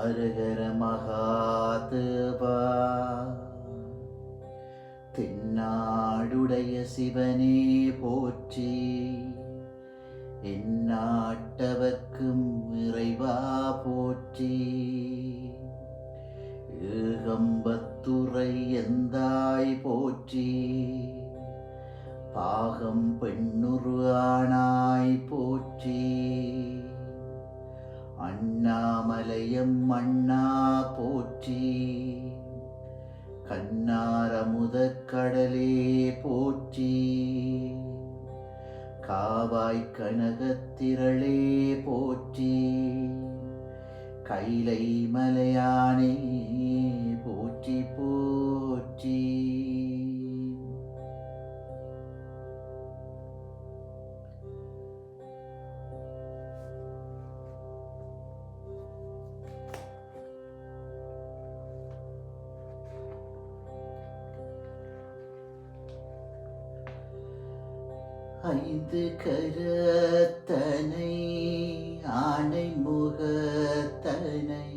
ஹரஹர மகாதேவா. தென்னாடுடைய சிவனே போற்றி, எந்நாட்டவர்க்கும் இறைவா போற்றி. ஏகம்பத்துறை எந்தாய் போற்றி, பாகம் பெண்ணுரு ஆனாய் போற்றி. அண்ணாமலையம் அண்ணா போற்றி, கண்ணாரமுதக் கடலே போற்றி. காவாய் கனகத்திரளே போற்றி, கைலை மலையானே போற்றி போற்றி. ஐந்து கரத்தனை ஆனை முகத்தனை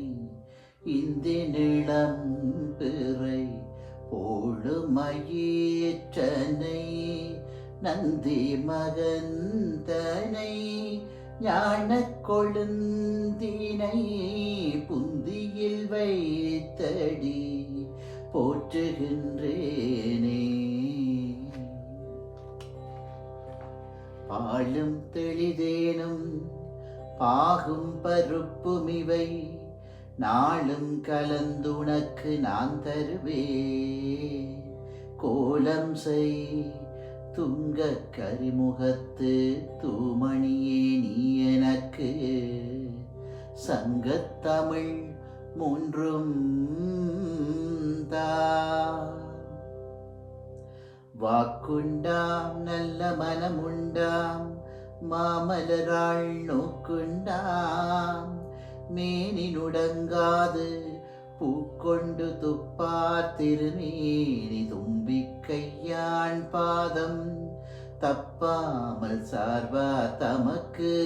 இந்தி நிளம் பிறை போழுமயிற்றனை நந்தி மகந்தனை ஞானக் கொழுந்தினை புந்தியில் வைத்தடி போற்றுகின்றேனே. பாலும் தெளிதேனும் பாகும் பருப்புமிவை நாளும் கலந்துனக்கு நான் தருவேன். கோலம் செய் துங்க கரிமுகத்து தூமணியே நீ எனக்கு சங்கத்தமிழ் மூன்றும் தா. வாக்குண்டாம் நல்ல மனமுண்டாம் மாமலராள் நோக்குண்டாம் மேனினுடங்காது பூக்கொண்டு துப்பார் திருமேனி தும்பிக்கையான் பாதம் தப்பாமல் சார்வார் தமக்கு.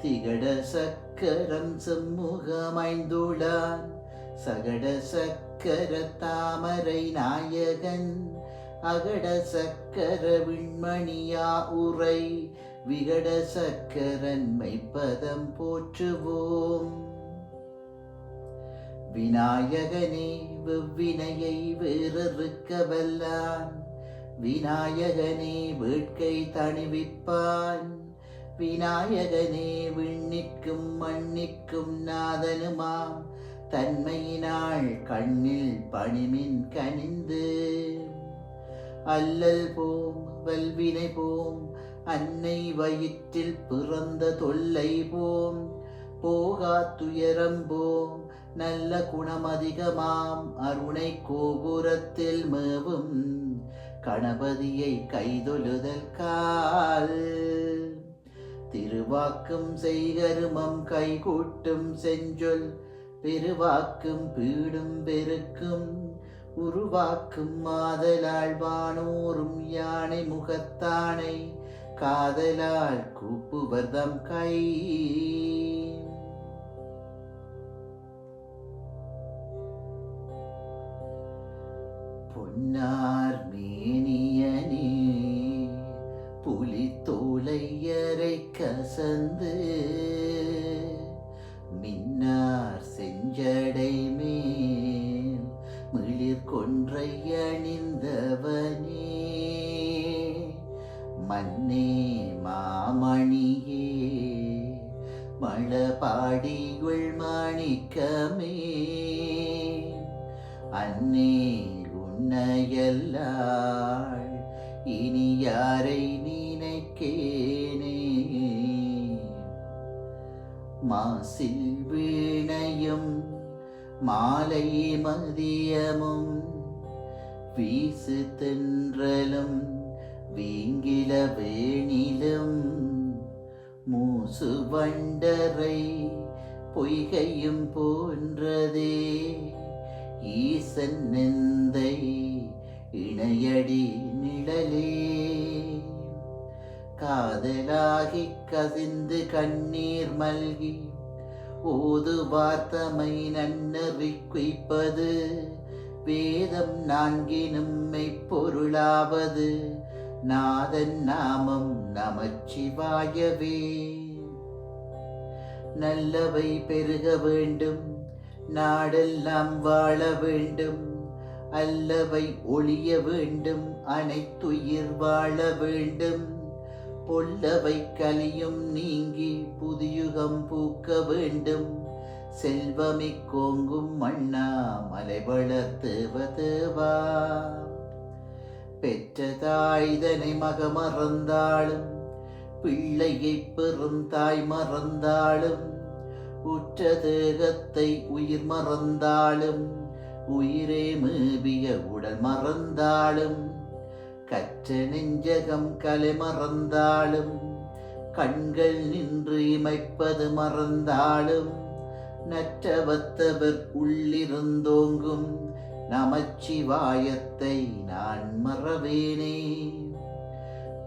திகட சக்கரம் செம்முகமைந்துளான் சகட சக்கர தாமரை நாயகன் அகட சக்கர விண்மணியா உரை விகட சக்கரன் மெய்ப்பதம் போற்றுவோம். விநாயகனே வெவ்வினையை வேறறுக்க வல்லான், விநாயகனே வேட்கை தணிவிப்பான். விநாயகனே விண்ணிற்கும் மண்ணிற்கும் நாதனுமாம் தன்மையினாள் கண்ணில் பணிமின் கனிந்து. அல்லல் போம் வல்வினை போம் அன்னை வயிற்றில் பிறந்த தொல்லை போம். போகா துயரம் போம் நல்ல குணமதிகமாம் அருணை கோபுரத்தில் மேவும் கணபதியை கைதொழுதல் கால். திருவாக்கும் செய்கருமம் கைகூட்டும் செஞ்சொல் பெருவாக்கும் பீடும் பெருக்கும் உருவாக்கும் மாதலால் வானோரும் யானை முகத்தானை காதலால் கூப்புவர்தம் கை. பொன்னார் மேனியனே புலித்தோலையரை கசந்து மின்னார் செஞ்சடை மேல் மிளிர் கொன்றை அணிந்தவனே. மன்னே மாமணியே மழபாடியுள் மாணிக்கமே அன்னே உன்னையல்லாள் இனி யாரை நினைக்கேனே. மாசில் வீணையும் மாலை மதியமும் வீசு தென்றலும் வீங்கில வேணிலும் மூசு வண்டரை பொய்கையும் போன்றதே. ஈசன் நெந்தை இணையடி நிழலே காதலாகி கசிந்து கண்ணீர் மல்கி ஓது வார்த்தமை நன்னறி குய்ப்பது வேதம் நான்கினும் மெய்ப்பொருளாவது நாதன் நாமம் நமச்சிவாயவே. நல்லவை பெருக வேண்டும், நாடெல்லாம் வாழ வேண்டும், அல்லவை ஒழிய வேண்டும், அனைத்துயிர் வாழ வேண்டும், பொல்லவை கலியும் நீங்கி புதியுகம் பூக்க வேண்டும், செல்வமிக்கோங்கும் மண்ணா மலை வளர்த்துவதுவா. பெற்ற தாய்தனை மக மறந்தாளும் பிள்ளையை பெறும் தாய் மறந்தாளும் உற்ற தேகத்தை உயிர் மறந்தாளும் உயிரே மேவிய உடல் மறந்தாளும் கற்ற நெஞ்சகம் கலை மறந்தாளும் கண்கள் நின்று இமைப்பது மறந்தாளும் நற்றவத்தவர் உள்ளிருந்தோங்கும் நமச்சிவாயத்தை நான் மறவேனே.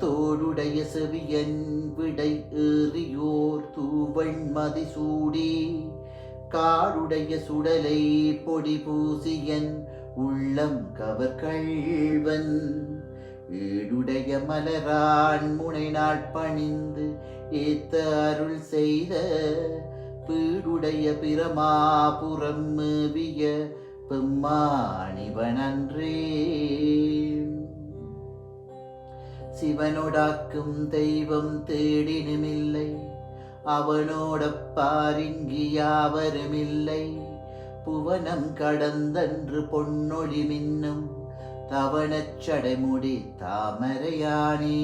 தோடுடைய செவியன் விடை ஏறியோர் தூவண்மதி சூடி காடுடைய சுடலை பொடி பூசியன் உள்ளம் கவர்கள்வன் ஏடுடைய மலரான் முனை நாள் பணிந்து ஏத்த அருள் செய்த பீடுடைய பிரமாபுரம் மேவிய பெம்மானிவனன்றே. சிவனோடாக்கும் தெய்வம் தேடினுமில்லை, அவனோடப்பாரிங்கி யாவருமில்லை, புவனம் கடந்தன்று பொன்னொழி மின்னும் தவணச் சடைமுடி தாமரையானே.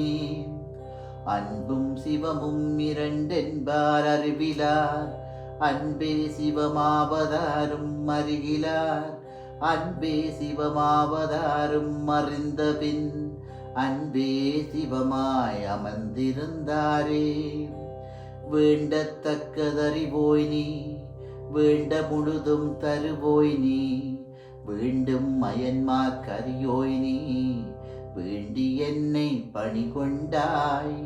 அன்பும் சிவமும் இரண்டென்பார் அறிவிலார், அன்பே சிவமாவதாரும் அறிகிலார், அன்பே சிவமாவதாரும் அறிந்தபின் அன்பே சிவமாய் அமர்ந்திருந்தாரே. வேண்டத்தக்கதறிவோய் நீ, வேண்ட முழுதும் தருவோய் நீ, வேண்டும் மயன்மார் கரியோய் நீ, வேண்டி என்னை பணி கொண்டாய்,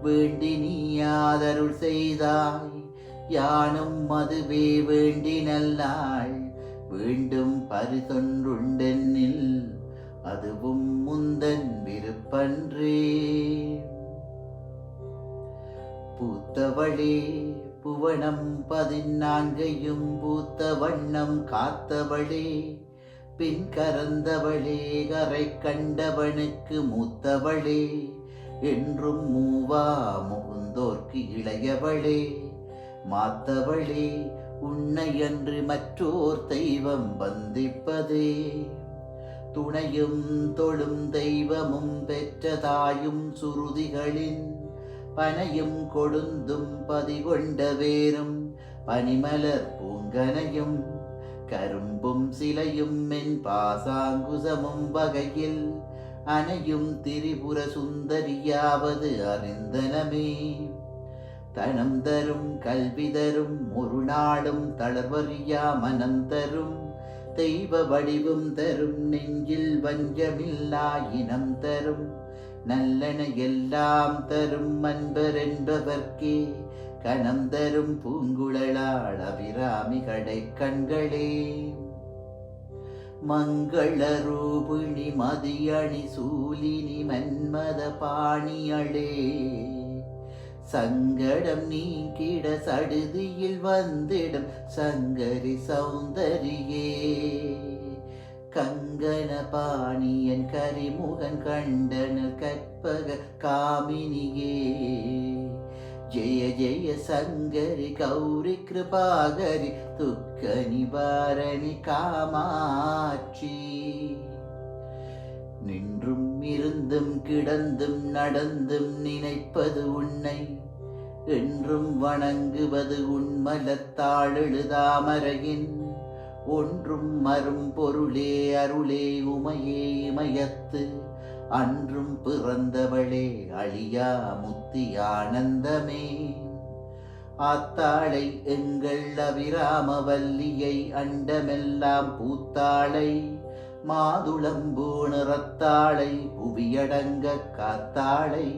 வேண்டி நீ ஆதருள் செய்தாய், யானும் அதுவே வேண்டி நல்லாள், வேண்டும் பரிசொன்றுண்டென்னில் அதுவும் முந்தன் விருப்பன்றே. பூத்தவளே புவனம் 14 பூத்த வண்ணம் காத்தவளே, பின் கறந்தவளே கரை கண்டவனுக்கு மூத்தவளே, என்றும் மூவா முகுந்தோர்க்கு இளையவளே, மாத்தவளே உன்னையன்று மற்றோர் தெய்வம் வந்திப்பதே. துணையும் தொழும் தெய்வமும் பெற்ற தாயும் சுருதிகளின் பனையும் கொழுந்தும் பதிகொண்ட வேரும் பனிமலர் பூங்கனையும் கரும்பும் சிலையும் மென் பாசாங்குசமும் வகையில் அனையும் திரிபுர சுந்தரியாவது அறிந்தனமே. தனம் தரும் கல்வி தரும் ஒரு நாளும் தளர்வறியா மனம் தரும் தெய்வ வடிவும் தரும் நெஞ்சில் வஞ்சமில்லா இனம் தரும் நல்லன எல்லாம் தரும் அன்பர் என்பவர்க்கே கணம் தரும் பூங்குழலாள் அபிராமி கடை கண்களே. மங்கள ரூபிணி மதியணி சூலினி மன்மத பாணியளே, சங்கடம் நீங்கிட சடுதியில் வந்திடும் சங்கரி சௌந்தரியே. கங்கன பாணியன் கரிமுகன் கண்டனல் கற்பக காமினியே. ஜெய ஜெய சங்கரி கௌரி கிருபாகரி துக்க நிவாரணி காமாட்சி. நின்றும் இருந்தும் கிடந்தும் நடந்தும் நினைப்பது உன்னை, என்றும் வணங்குவது உன்மலத்தாழெழுதாமரையின் ஒன்றும் மரும் பொருளே அருளே உமையே இமயத்து அன்றும் பிறந்தவளே அழியா முத்தி ஆனந்தமே. ஆத்தாளை எங்கள் அபிராமவல்லியை அண்டமெல்லாம் பூத்தாளை மாதுளம்பூ நிறத்தாளை புவியடங்க காத்தாளை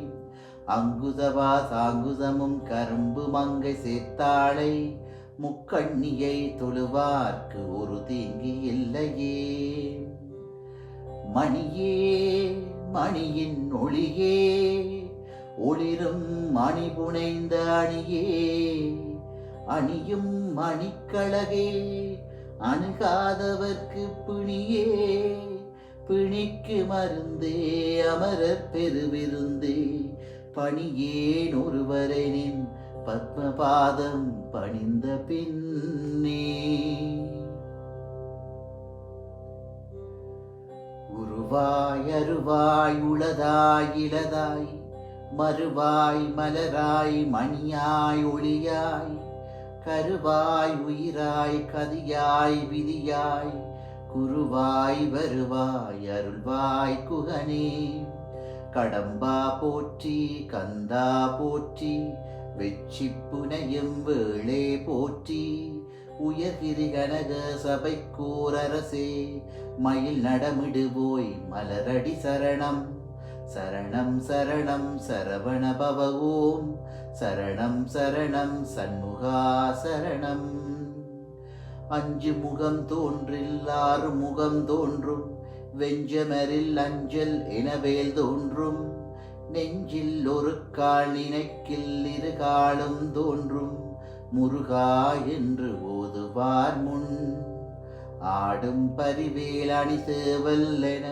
அங்குசவா சாங்குசமும் கரும்பு மங்கை சேர்த்தாளை முக்கண்ணியை தொழுவார்க்கு ஒரு தீங்கு இல்லையே. மணியே மணியின் ஒளியே, ஒளிரும் மணி புனைந்த அணியே, அணியும் மணிக்கழகே, அணுகாதவர்க்கு பிணியே, பிணிக்கு மருந்தே, அமரர் பெருவிருந்தே, பணியேன் ஒருவரை நின் பத்மபாதம் பணிந்த பின்னே. உருவாய் அருவாய் உளதாய் இளதாய், மறுவாய் மலராய் மணியாய் ஒளியாய், கருவாய் உயிராய் கதியாய் விதியாய், குருவாய் வருவாய் அருள்வாய் குகனே. கடம்பா போற்றி கந்தா போற்றி, வெற்றி புனையும் வேளே போற்றி, உயர்கிரி கனக சபைக்கூரரசே, மயில் நடமிடுவோய் மலரடி சரணம். சரணம் சரணம் சரவண பவ ஓம், சரணம் சரணம் சண்முகா சரணம். அஞ்சு முகம் தோன்றில் ஆறு முகம் தோன்றும், வெஞ்சமரில் அஞ்சல் எனவேல் தோன்றும், நெஞ்சில் ஒரு கால் நினைக்கில் இரு காலும் தோன்றும், முருகா என்று ஓதுவார் முன். ஆடும் பரிவேல் அணி சேவல் என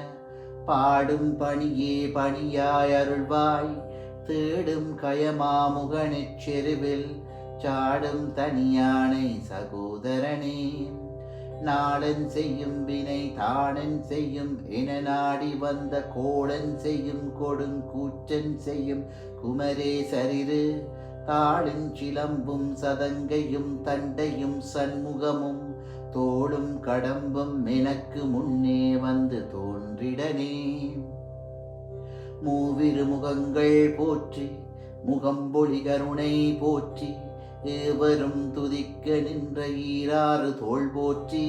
பாடும் பணியே பணியாய் அருள்வாய், தேடும் கயமாமுகனெச் செருவில் சாடும் தனியானை சகோதரனே. நாளன் செய்யும் வினை தானன் செய்யும் என நாடி வந்த கோளன் செய்யும் கொடுங்கூற்றன் செய்யும் குமரேசரிரு, தாளின் சிலம்பும் சதங்கையும் தண்டையும் சண்முகமும் தோளும் கடம்பும் எனக்கு முன்னே வந்து தோன்றிடனே. மூவிரு முகங்கள் போற்றி முகம்பொழி கருணை போற்றி, ஏவரும் துதிக்க நின்ற ஈராறு தோள் போற்றி,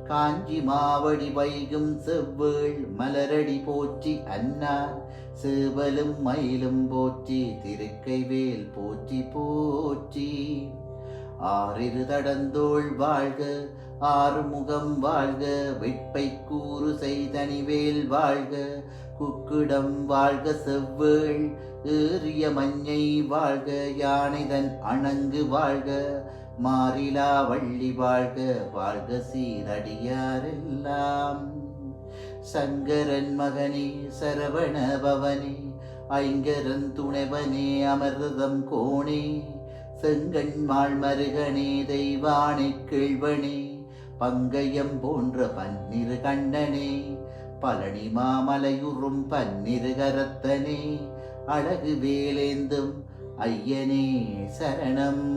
காஞ்சி மாவடி வைகும் செவ்வேள் மலரடி போற்றி, அன்னார் சேவலும் மயிலும் போற்றி, திருக்கைவேல் போற்றி போற்றி. ஆறிரு தடந்தோள் வாழ்க, ஆறு முகம் வாழ்க, வெட்பை கூறு செய்தனிவேல் வாழ்க, குக்குடம் வாழ்க செவ்வேள் ஏறிய மஞ்சை வாழ்க, யானைதன் அணங்கு வாழ்க, மாறிலா வள்ளி வாழ்க, வாழ்க சீரடியாரெல்லாம். சங்கரன் மகனே சரவண பவனே, ஐங்கரன் துணைவனே அமர்தம் கோணே, செங்கண்மாள் மருகனே தெய்வானை கேள்வனே, பங்கயம் போன்ற பன்னிரு கண்ணனே, பழனி மாமலையுறும் பன்னிரு கரத்தனே, அழகு வேலேந்தும் ஐயனே சரணம்.